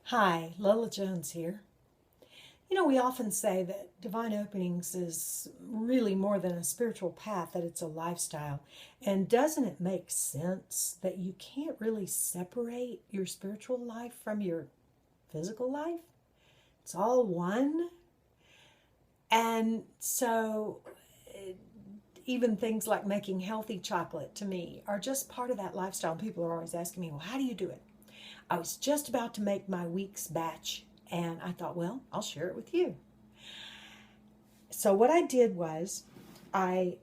Hi, Lola Jones here. You know, we often say that Divine Openings is really more than a spiritual path, that it's a lifestyle. And doesn't it make sense that you can't really separate your spiritual life from your physical life? It's all one. And so, even things like making healthy chocolate to me are just part of that lifestyle. People are always asking me, well, how do you do it? I was just about to make my week's batch, and I thought, well, I'll share it with you. So what I did was I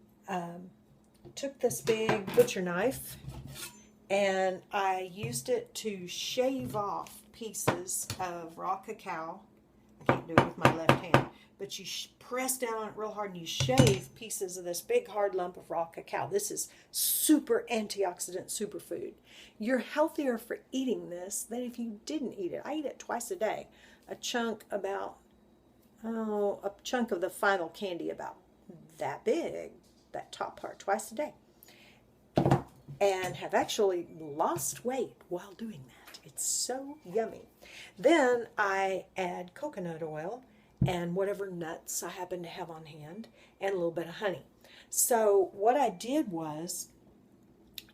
took this big butcher knife and I used it to shave off pieces of raw cacao. I can't do it with my left hand, but you press down on it real hard and you shave pieces of this big hard lump of raw cacao. This is super antioxidant superfood. You're healthier for eating this than if you didn't eat it. I eat it twice a day. A chunk of the final candy about that big, that top part, twice a day. And have actually lost weight while doing that. It's so yummy. Then I add coconut oil and whatever nuts I happen to have on hand and a little bit of honey. So what I did was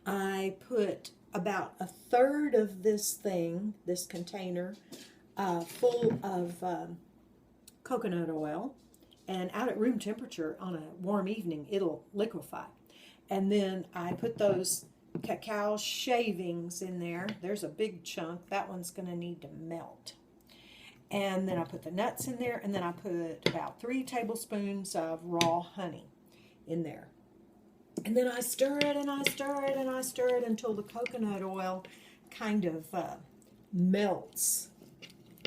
I put about a third of this container, full of coconut oil, and out at room temperature on a warm evening, it'll liquefy. And then I put those cacao shavings in there. There's a big chunk. That one's going to need to melt. And then I put the nuts in there, and then I put about 3 tablespoons of raw honey in there. And then I stir it and I stir it and I stir it until the coconut oil kind of melts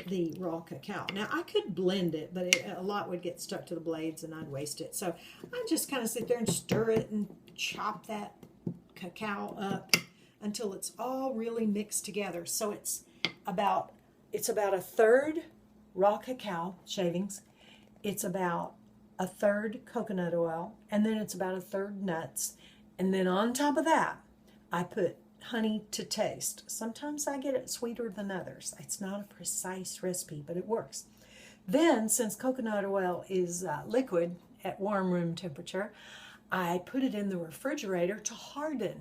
the raw cacao. Now I could blend it, but a lot would get stuck to the blades and I'd waste it. So I just kind of sit there and stir it and chop that cacao up until it's all really mixed together. So it's about a third raw cacao shavings. It's about a third coconut oil, and then it's about a third nuts. And then on top of that, I put honey to taste. Sometimes I get it sweeter than others. It's not a precise recipe, but it works. Then, since coconut oil is liquid at warm room temperature, I put it in the refrigerator to harden.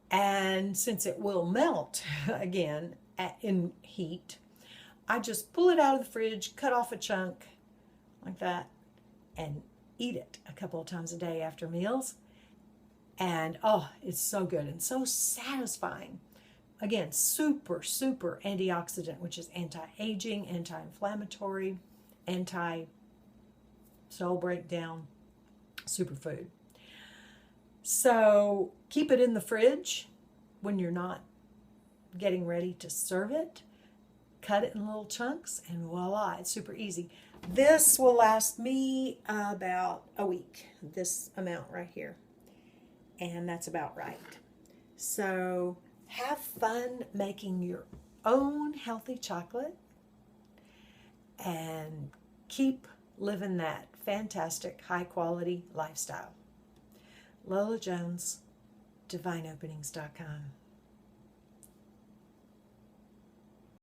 And since it will melt again in heat, I just pull it out of the fridge, cut off a chunk like that, and eat it a couple of times a day after meals. And oh, it's so good and so satisfying. Again, super, super antioxidant, which is anti-aging, anti-inflammatory, anti-cell breakdown superfood. So keep it in the fridge when you're not getting ready to serve it. Cut it in little chunks, and voila, it's super easy. This will last me about a week, this amount right here. And that's about right. So have fun making your own healthy chocolate and keep living that fantastic, high-quality lifestyle. Lola Jones, DivineOpenings.com.